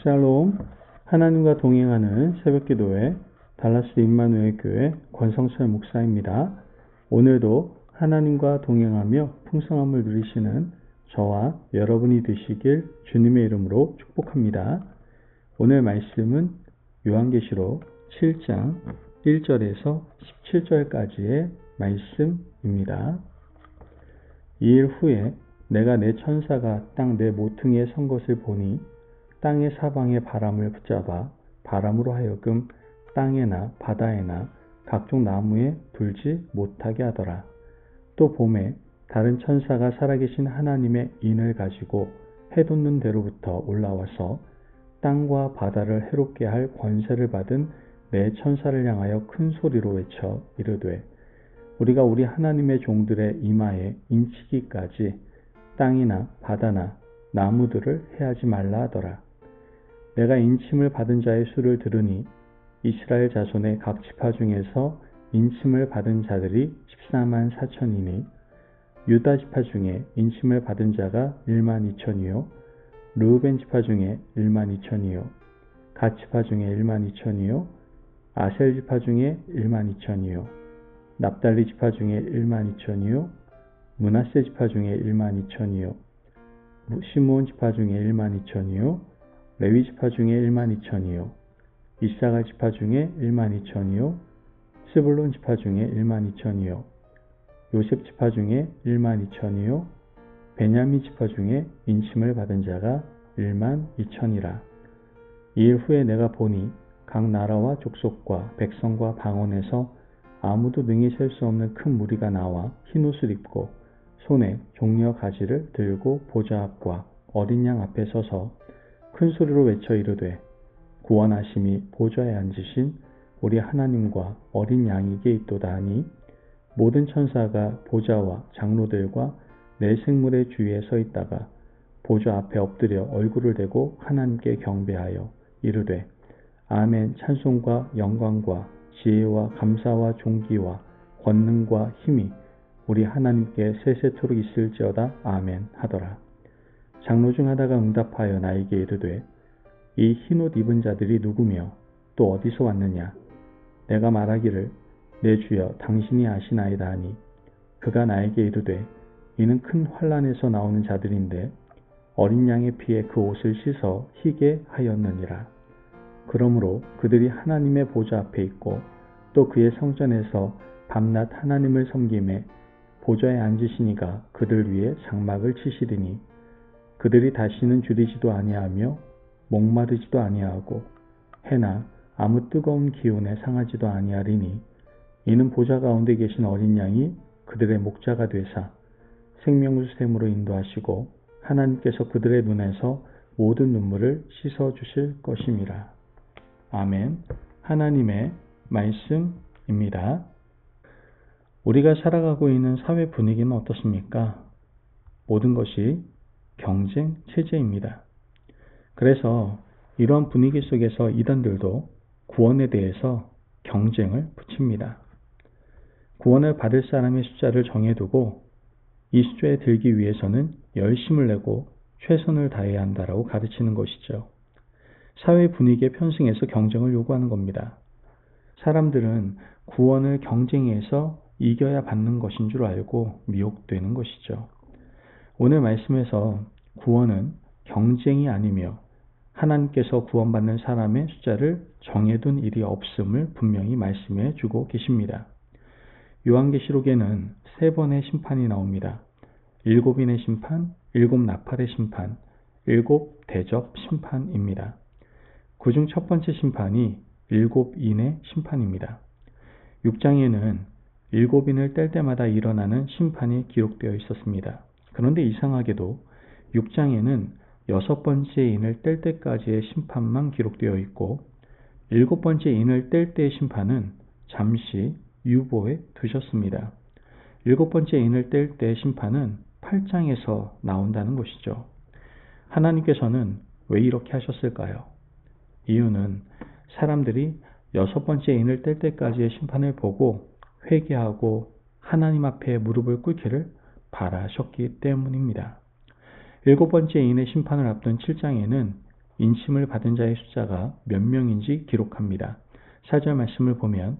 샬롬, 하나님과 동행하는 새벽기도회 달라스 임마누엘 교회 권성철 목사입니다. 오늘도 하나님과 동행하며 풍성함을 누리시는 저와 여러분이 되시길 주님의 이름으로 축복합니다. 오늘 말씀은 요한계시록 7장 1절에서 17절까지의 말씀입니다. 2일 후에 내가 내 천사가 땅 내 모퉁이에 선 것을 보니 땅의 사방에 바람을 붙잡아 바람으로 하여금 땅에나 바다에나 각종 나무에 불지 못하게 하더라. 또 봄에 다른 천사가 살아계신 하나님의 인을 가지고 해돋는 데로부터 올라와서 땅과 바다를 해롭게 할 권세를 받은 내 천사를 향하여 큰 소리로 외쳐 이르되 우리가 우리 하나님의 종들의 이마에 인치기까지 땅이나 바다나 나무들을 해하지 말라 하더라. 내가 인침을 받은 자의 수를 들으니 이스라엘 자손의 각 지파 중에서 인침을 받은 자들이 14만 4천이니 유다 지파 중에 인침을 받은 자가 1만 2천이요 르우벤 지파 중에 1만 2천이요 갓 지파 중에 1만 2천이요 아셀 지파 중에 1만 2천이요 납달리 지파 중에 1만 2천이요 므낫세 지파 중에 1만 2천이요 시므온 지파 중에 1만 2천이요 레위 지파 중에 1만 2천이요 이사갈 지파 중에 1만 2천이요 스불론 지파 중에 1만 2천이요 요셉 지파 중에 1만 2천이요 베냐민 지파 중에 인침을 받은 자가 1만 2천이라. 2일 후에 내가 보니 각 나라와 족속과 백성과 방언에서 아무도 능히 셀 수 없는 큰 무리가 나와 흰옷을 입고 손에 종려 가지를 들고 보좌 앞과 어린 양 앞에 서서 큰 소리로 외쳐 이르되 구원하심이 보좌에 앉으신 우리 하나님과 어린 양에게 있도다 하니 모든 천사가 보좌와 장로들과 네 생물의 주위에 서 있다가 보좌 앞에 엎드려 얼굴을 대고 하나님께 경배하여 이르되 아멘. 찬송과 영광과 지혜와 감사와 존귀와 권능과 힘이 우리 하나님께 세세토록 있을지어다. 아멘 하더라. 장로 중 하나가 응답하여 나에게 이르되 이 흰옷 입은 자들이 누구며 또 어디서 왔느냐? 내가 말하기를 내 주여 당신이 아시나이다 하니 그가 나에게 이르되 이는 큰 환난에서 나오는 자들인데 어린 양의 피에 그 옷을 씻어 희게 하였느니라. 그러므로 그들이 하나님의 보좌 앞에 있고 또 그의 성전에서 밤낮 하나님을 섬김에 보좌에 앉으시니가 그들 위에 장막을 치시리니 그들이 다시는 줄이지도 아니하며 목마르지도 아니하고 해나 아무 뜨거운 기운에 상하지도 아니하리니 이는 보좌 가운데 계신 어린 양이 그들의 목자가 되사 생명수 샘으로 인도하시고 하나님께서 그들의 눈에서 모든 눈물을 씻어주실 것임이라. 아멘. 하나님의 말씀입니다. 우리가 살아가고 있는 사회 분위기는 어떻습니까? 모든 것이 경쟁 체제입니다. 그래서 이러한 분위기 속에서 이단들도 구원에 대해서 경쟁을 붙입니다. 구원을 받을 사람의 숫자를 정해두고 이 숫자에 들기 위해서는 열심을 내고 최선을 다해야 한다라고 가르치는 것이죠. 사회 분위기에 편승해서 경쟁을 요구하는 겁니다. 사람들은 구원을 경쟁에서 이겨야 받는 것인 줄 알고 미혹되는 것이죠. 오늘 말씀에서 구원은 경쟁이 아니며 하나님께서 구원받는 사람의 숫자를 정해둔 일이 없음을 분명히 말씀해 주고 계십니다. 요한계시록에는 3번의 심판이 나옵니다. 7인의 심판, 7 나팔의 심판, 7 대접 심판입니다. 그중 첫 번째 심판이 7인의 심판입니다. 6장에는 7인을 뗄 때마다 일어나는 심판이 기록되어 있었습니다. 그런데 이상하게도 6장에는 6번째 인을 뗄 때까지의 심판만 기록되어 있고 7번째 인을 뗄 때의 심판은 잠시 유보해 두셨습니다. 7번째 인을 뗄 때의 심판은 8장에서 나온다는 것이죠. 하나님께서는 왜 이렇게 하셨을까요? 이유는 사람들이 6번째 인을 뗄 때까지의 심판을 보고 회개하고 하나님 앞에 무릎을 꿇기를 바라셨기 때문입니다. 7번째 인의 심판을 앞둔 7장에는 인침을 받은 자의 숫자가 몇 명인지 기록합니다. 4절 말씀을 보면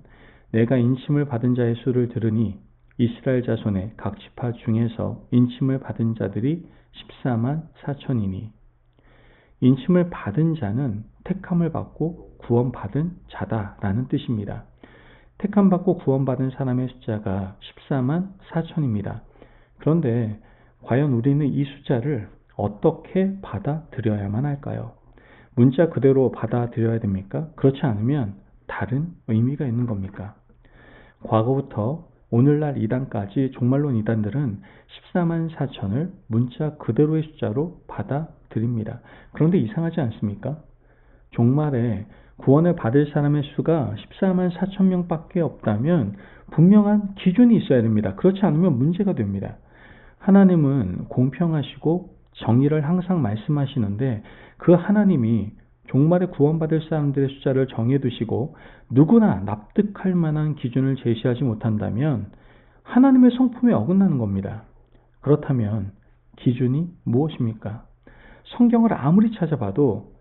내가 인침을 받은 자의 수를 들으니 이스라엘 자손의 각 지파 중에서 인침을 받은 자들이 14만 4천이니 인침을 받은 자는 택함을 받고 구원받은 자다라는 뜻입니다. 택함받고 구원받은 사람의 숫자가 14만 4천입니다. 그런데 과연 우리는 이 숫자를 어떻게 받아들여야만 할까요? 문자 그대로 받아들여야 됩니까? 그렇지 않으면 다른 의미가 있는 겁니까? 과거부터 오늘날 이단까지 종말론 이단들은 14만 4천을 문자 그대로의 숫자로 받아들입니다. 그런데 이상하지 않습니까? 종말에 구원을 받을 사람의 수가 14만 4천 명밖에 없다면 분명한 기준이 있어야 됩니다. 그렇지 않으면 문제가 됩니다. 하나님은 공평하시고 정의를 항상 말씀하시는데 그 하나님이 종말에 구원받을 사람들의 숫자를 정해두시고 누구나 납득할 만한 기준을 제시하지 못한다면 하나님의 성품에 어긋나는 겁니다. 그렇다면 기준이 무엇입니까? 성경을 아무리 찾아봐도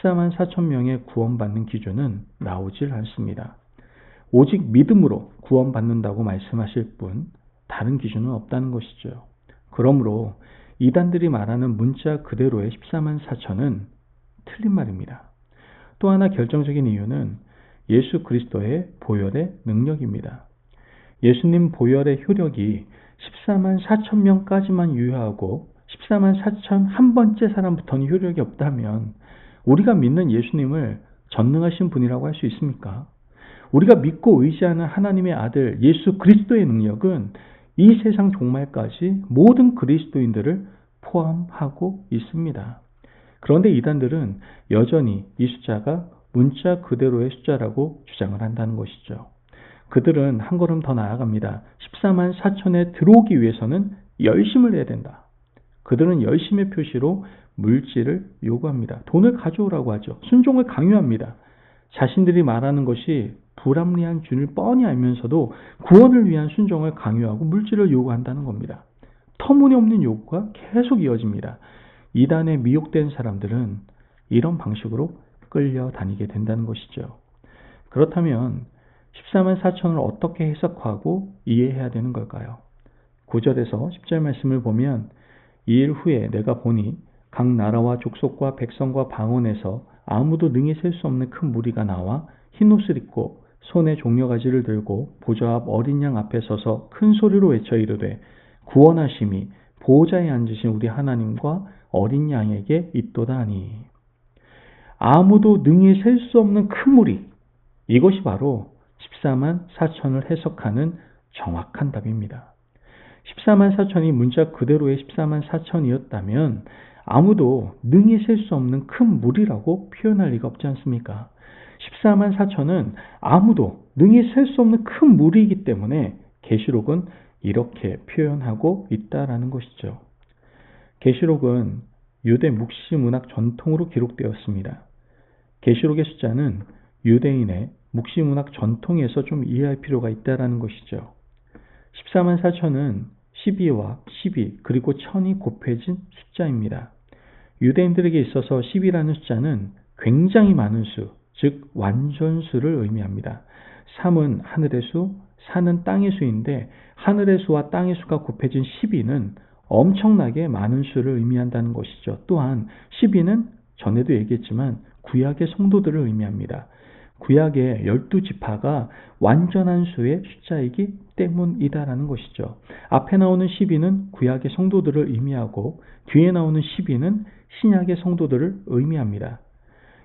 14만 4천 명의 구원받는 기준은 나오질 않습니다. 오직 믿음으로 구원받는다고 말씀하실 뿐 다른 기준은 없다는 것이죠. 그러므로 이단들이 말하는 문자 그대로의 14만 4천은 틀린 말입니다. 또 하나 결정적인 이유는 예수 그리스도의 보혈의 능력입니다. 예수님 보혈의 효력이 14만 4천 명까지만 유효하고 14만 4천 한 번째 사람부터는 효력이 없다면 우리가 믿는 예수님을 전능하신 분이라고 할 수 있습니까? 우리가 믿고 의지하는 하나님의 아들 예수 그리스도의 능력은 이 세상 종말까지 모든 그리스도인들을 포함하고 있습니다. 그런데 이단들은 여전히 이 숫자가 문자 그대로의 숫자라고 주장을 한다는 것이죠. 그들은 한 걸음 더 나아갑니다. 14만 4천에 들어오기 위해서는 열심을 해야 된다. 그들은 열심의 표시로 물질을 요구합니다. 돈을 가져오라고 하죠. 순종을 강요합니다. 자신들이 말하는 것이 불합리한 줄을 뻔히 알면서도 구원을 위한 순종을 강요하고 물질을 요구한다는 겁니다. 터무니없는 요구가 계속 이어집니다. 이단에 미혹된 사람들은 이런 방식으로 끌려다니게 된다는 것이죠. 그렇다면 14만 4천을 어떻게 해석하고 이해해야 되는 걸까요? 9절에서 10절 말씀을 보면 이 일 후에 내가 보니 각 나라와 족속과 백성과 방언에서 아무도 능히 셀 수 없는 큰 무리가 나와 흰옷을 입고 손에 종려가지를 들고 보좌 앞 어린 양 앞에 서서 큰 소리로 외쳐 이르되 구원하심이 보호자에 앉으신 우리 하나님과 어린 양에게 있도다 하니 아무도 능히 셀 수 없는 큰 무리, 이것이 바로 14만 4천을 해석하는 정확한 답입니다. 14만 4천이 문자 그대로의 14만 4천이었다면 아무도 능히 셀 수 없는 큰 무리라고 표현할 리가 없지 않습니까? 14만 4천은 아무도 능히 셀 수 없는 큰 무리이기 때문에 계시록은 이렇게 표현하고 있다라는 것이죠. 계시록은 유대 묵시문학 전통으로 기록되었습니다. 계시록의 숫자는 유대인의 묵시문학 전통에서 좀 이해할 필요가 있다라는 것이죠. 14만 4천은 12와 12 그리고 1000이 곱해진 숫자입니다. 유대인들에게 있어서 10이라는 숫자는 굉장히 많은 수, 즉 완전수를 의미합니다. 3은 하늘의 수, 4는 땅의 수인데 하늘의 수와 땅의 수가 곱해진 12는 엄청나게 많은 수를 의미한다는 것이죠. 또한 12는 전에도 얘기했지만 구약의 성도들을 의미합니다. 구약의 12지파가 완전한 수의 숫자이기 때문이다라는 것이죠. 앞에 나오는 12는 구약의 성도들을 의미하고 뒤에 나오는 12는 신약의 성도들을 의미합니다.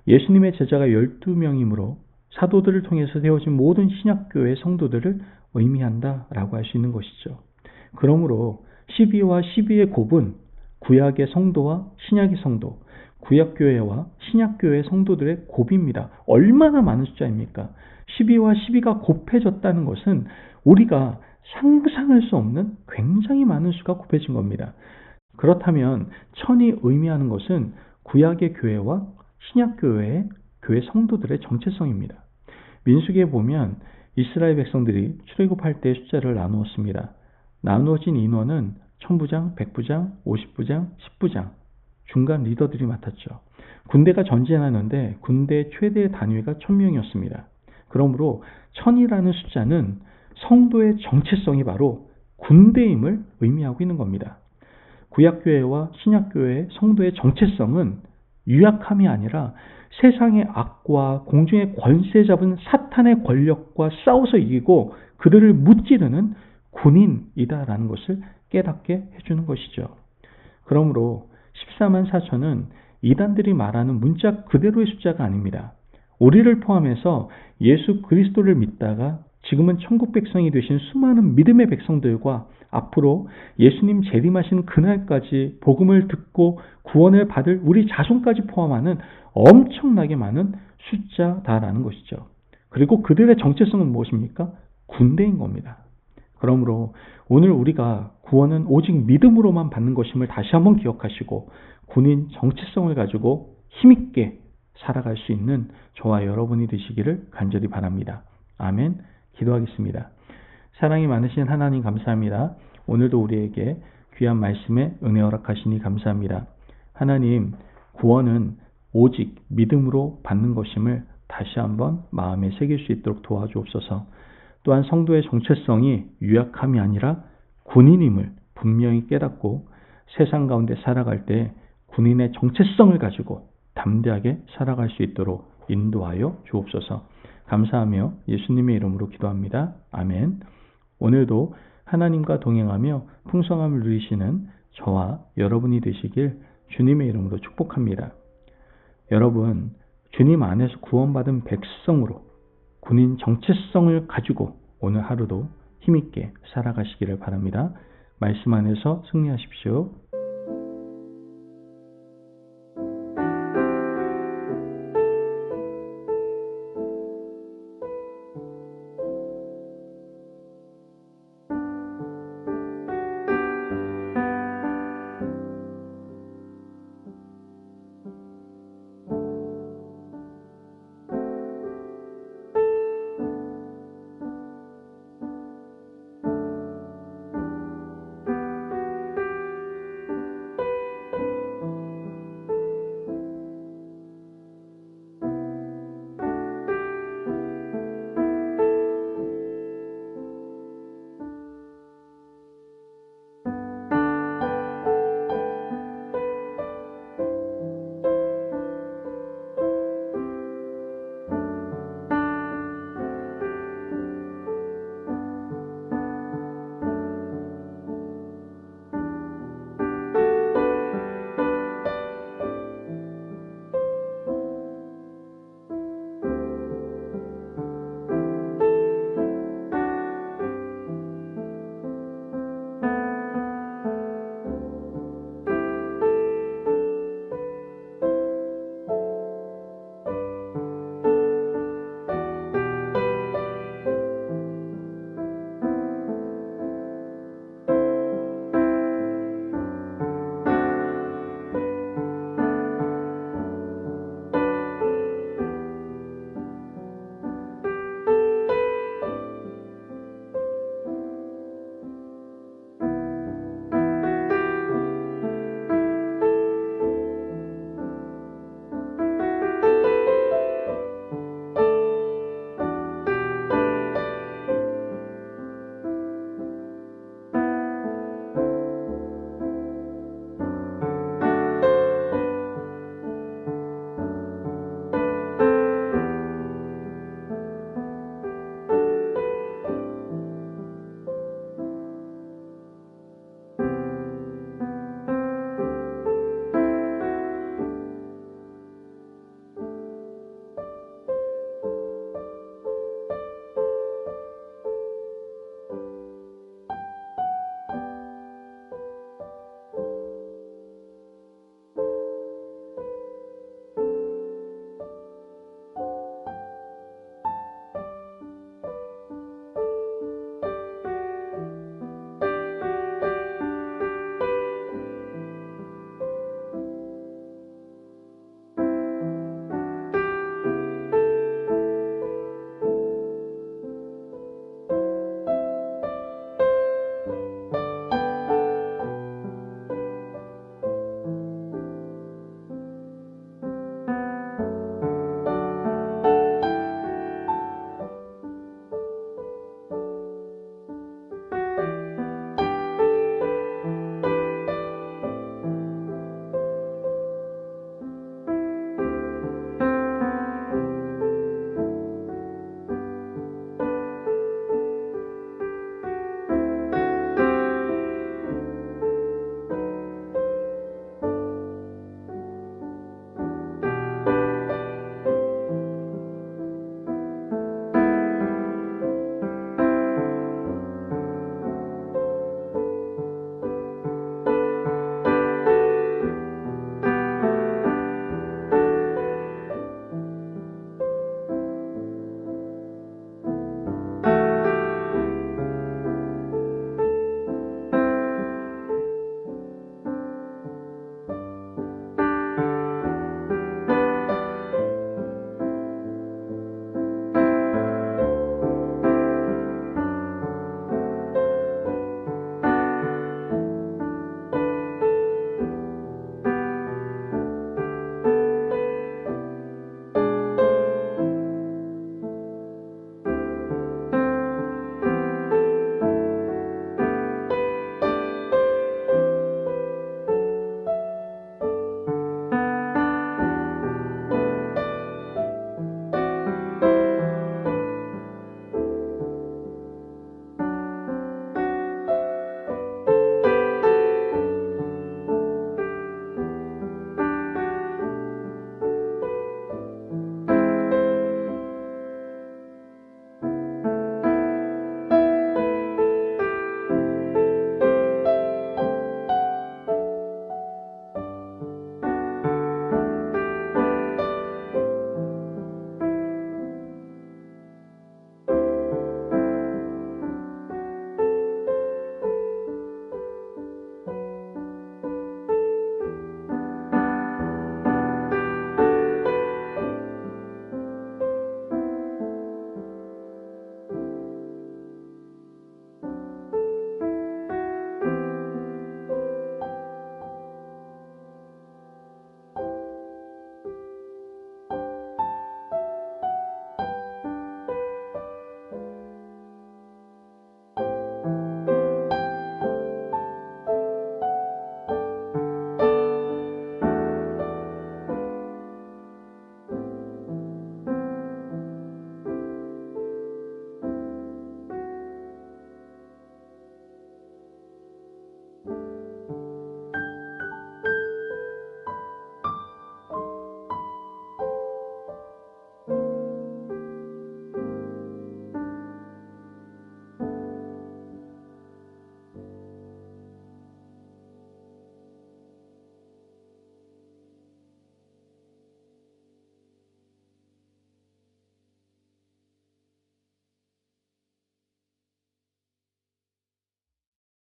예수님의 제자가 12명이므로 사도들을 통해서 세워진 모든 신약교회의 성도들을 의미한다라고 할 수 있는 것이죠. 그러므로 12와 12의 곱은 구약의 성도와 신약의 성도, 구약교회와 신약교회 성도들의 곱입니다. 얼마나 많은 숫자입니까? 12와 12가 곱해졌다는 것은 우리가 상상할 수 없는 굉장히 많은 수가 곱해진 겁니다. 그렇다면 1000이 의미하는 것은 구약의 교회와 신약교회의 교회 성도들의 정체성입니다. 민수기에 보면 이스라엘 백성들이 출애굽할 때 숫자를 나누었습니다. 나누어진 인원은 1000부장, 100부장, 50부장, 10부장. 중간 리더들이 맡았죠. 군대가 전진하는데 군대 최대 단위가 1000명이었습니다. 그러므로 1000이라는 숫자는 성도의 정체성이 바로 군대임을 의미하고 있는 겁니다. 구약교회와 신약교회의 성도의 정체성은 유약함이 아니라 세상의 악과 공중의 권세 잡은 사탄의 권력과 싸워서 이기고 그들을 무찌르는 군인이다라는 것을 깨닫게 해주는 것이죠. 그러므로 14만 4천은 이단들이 말하는 문자 그대로의 숫자가 아닙니다. 우리를 포함해서 예수 그리스도를 믿다가 지금은 천국 백성이 되신 수많은 믿음의 백성들과 앞으로 예수님 재림하시는 그날까지 복음을 듣고 구원을 받을 우리 자손까지 포함하는 엄청나게 많은 숫자다라는 것이죠. 그리고 그들의 정체성은 무엇입니까? 군대인 겁니다. 그러므로 오늘 우리가 구원은 오직 믿음으로만 받는 것임을 다시 한번 기억하시고 군인 정체성을 가지고 힘있게 살아갈 수 있는 저와 여러분이 되시기를 간절히 바랍니다. 아멘. 기도하겠습니다. 사랑이 많으신 하나님 감사합니다. 오늘도 우리에게 귀한 말씀에 은혜 허락하시니 감사합니다. 하나님, 구원은 오직 믿음으로 받는 것임을 다시 한번 마음에 새길 수 있도록 도와주옵소서. 또한 성도의 정체성이 유약함이 아니라 군인임을 분명히 깨닫고 세상 가운데 살아갈 때 군인의 정체성을 가지고 담대하게 살아갈 수 있도록 인도하여 주옵소서. 감사하며 예수님의 이름으로 기도합니다. 아멘. 오늘도 하나님과 동행하며 풍성함을 누리시는 저와 여러분이 되시길 주님의 이름으로 축복합니다. 여러분, 주님 안에서 구원받은 백성으로 군인 정체성을 가지고 오늘 하루도 힘있게 살아가시기를 바랍니다. 말씀 안에서 승리하십시오.